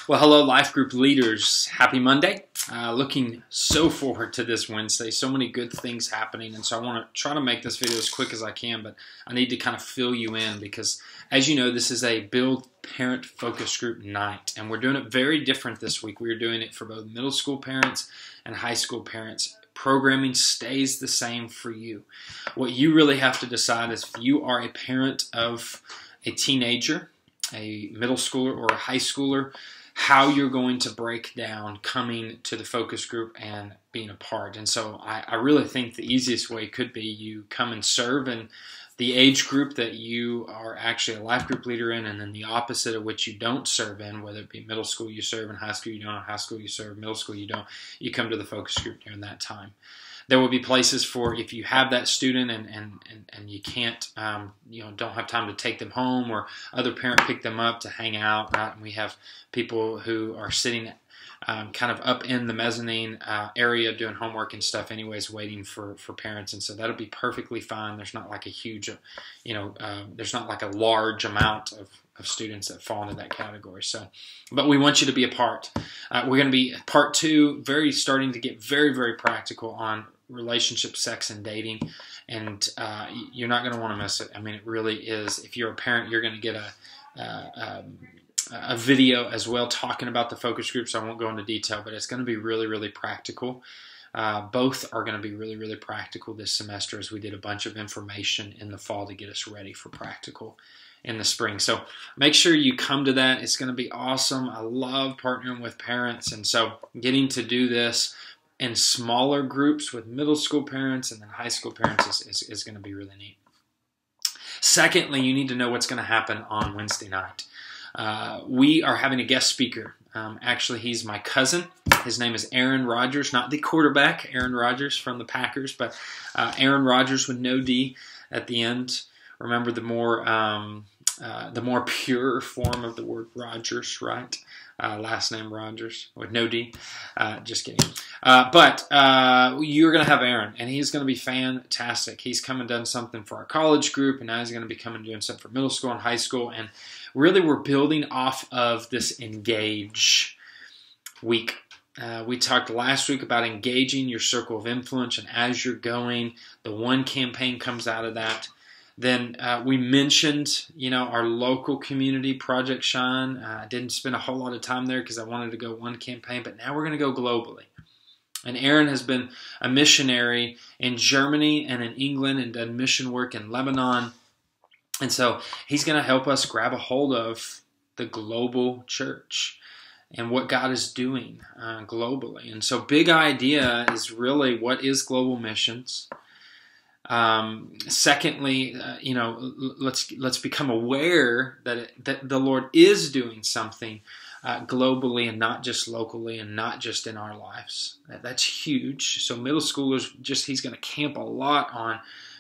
Well, hello, life group leaders. Happy Monday. Looking so forward to this Wednesday. So many good things happening. And so I want to try to make this video as quick as I can, but I need to kind of fill you in because, as you know, this is a Build Parent Focus Group night. And we're doing it very different this week. We're doing it for both middle school parents and high school parents. Programming stays the same for you. What you really have to decide is if you are a parent of a teenager, a middle schooler, or a high schooler, how you're going to break down coming to the focus group and being a part. And so I really think the easiest way could be you come and serve in the age group that you are actually a life group leader in, and then the opposite of which you don't serve in, whether it be middle school you serve, in high school you don't, in high school you serve, middle school you don't, you come to the focus group during that time. There will be places for if you have that student and you can't, don't have time to take them home, or other parent pick them up to hang out. Right? And we have people who are sitting kind of up in the mezzanine area doing homework and stuff anyways, waiting for parents. And so that'll be perfectly fine. There's not like a huge, there's not like a large amount of students that fall into that category. So, but we want you to be a part. We're going to be part 2, starting to get very, very practical on relationship, sex, and dating. And you're not going to want to miss it. I mean, it really is. If you're a parent, you're going to get a video as well talking about the focus groups. I won't go into detail, but it's going to be really, really practical. Both are going to be really, really practical this semester, as we did a bunch of information in the fall to get us ready for practical in the spring. So make sure you come to that. It's going to be awesome. I love partnering with parents, and so getting to do this in smaller groups with middle school parents and then high school parents is going to be really neat. Secondly, you need to know what's going to happen on Wednesday night. We are having a guest speaker. Actually, he's my cousin. His name is Aaron Rodgers, not the quarterback, Aaron Rodgers from the Packers, but Aaron Rodgers with no D at the end. Remember the more pure form of the word Rodgers, right? Last name Rodgers with no D. Just kidding. But you're going to have Aaron, and he's going to be fantastic. He's come and done something for our college group, and now he's going to be coming and doing something for middle school and high school. And really, we're building off of this Engage week. We talked last week about engaging your circle of influence, and as you're going, the one campaign comes out of that. Then we mentioned, our local community, Project Shine. I didn't spend a whole lot of time there because I wanted to go one campaign, but now we're going to go globally. And Aaron has been a missionary in Germany and in England and done mission work in Lebanon. And so he's going to help us grab a hold of the global church and what God is doing globally. And so big idea is really, what is global missions? Secondly, let's become aware that the Lord is doing something globally and not just locally and not just in our lives. That's huge. So middle schoolers, he's going to camp a lot on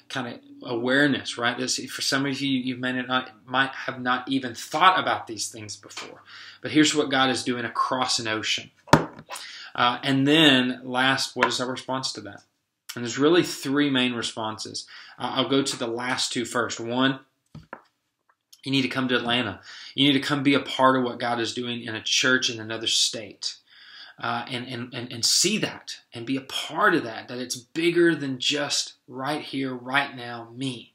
kind of awareness, right? For some of you might have not even thought about these things before. But here's what God is doing across an ocean. And then last, what is our response to that? And there's really 3 main responses. I'll go to the last 2 first. 1, you need to come to Atlanta. You need to come be a part of what God is doing in a church in another state. And see that and be a part of that it's bigger than just right here, right now, me.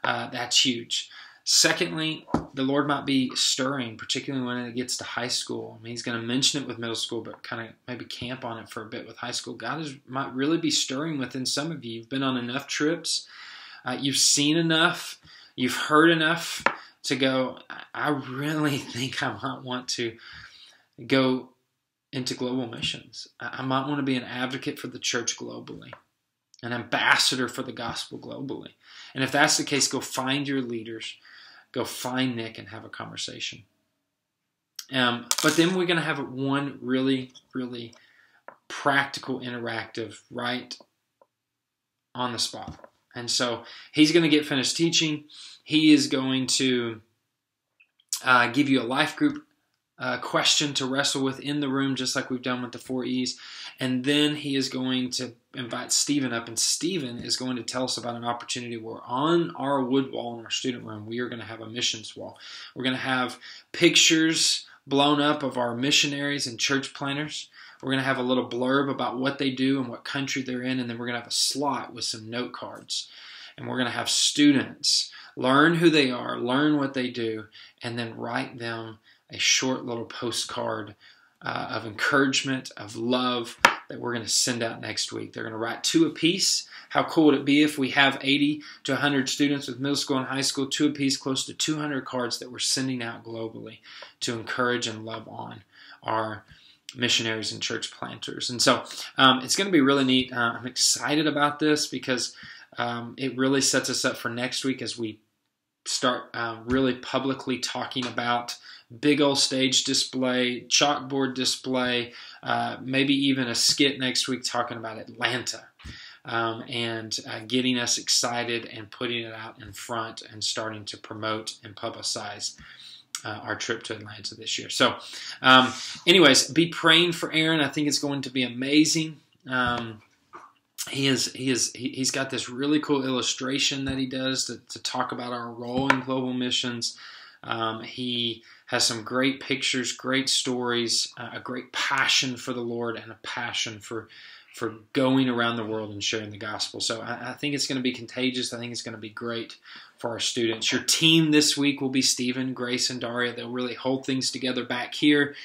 That's huge. Secondly, the Lord might be stirring, particularly when it gets to high school. I mean, he's going to mention it with middle school, but kind of maybe camp on it for a bit with high school. God might really be stirring within some of you. You've been on enough trips. You've seen enough. You've heard enough to go, I really think I might want to go into global missions. I might want to be an advocate for the church globally, an ambassador for the gospel globally. And if that's the case, go find your leaders. Go find Nick and have a conversation. But then we're going to have one really, really practical, interactive, right on the spot. And so he's going to get finished teaching. He is going to give you a life group question to wrestle with in the room, just like we've done with the 4 E's. And then he is going to invite Stephen up, and Stephen is going to tell us about an opportunity where on our wood wall in our student room, we are going to have a missions wall. We're going to have pictures blown up of our missionaries and church planters. We're going to have a little blurb about what they do and what country they're in, and then we're going to have a slot with some note cards. And we're going to have students learn who they are, learn what they do, and then write them a short little postcard of encouragement, of love that we're going to send out next week. They're going to write 2 apiece. How cool would it be if we have 80 to 100 students with middle school and high school, 2 apiece, close to 200 cards that we're sending out globally to encourage and love on our missionaries and church planters. And so it's going to be really neat. I'm excited about this because it really sets us up for next week as we start really publicly talking about big old stage display, chalkboard display, maybe even a skit next week talking about Atlanta, and getting us excited and putting it out in front and starting to promote and publicize our trip to Atlanta this year. So anyways, be praying for Aaron. I think it's going to be amazing. He's got this really cool illustration that he does to talk about our role in global missions. He has some great pictures, great stories, a great passion for the Lord, and a passion for going around the world and sharing the gospel. So I think it's going to be contagious. I think it's going to be great for our students. Your team this week will be Stephen, Grace, and Daria. They'll really hold things together back here.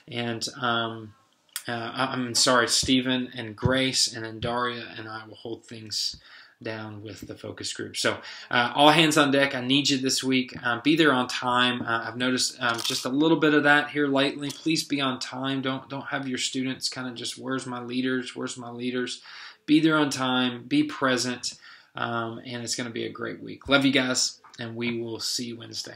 And I'm sorry, Stephen and Grace, and then Daria and I will hold things down with the focus group. So all hands on deck. I need you this week. Be there on time. I've noticed just a little bit of that here lately. Please be on time. Don't have your students kind of just, where's my leaders? Where's my leaders? Be there on time. Be present. And it's going to be a great week. Love you guys, and we will see you Wednesday.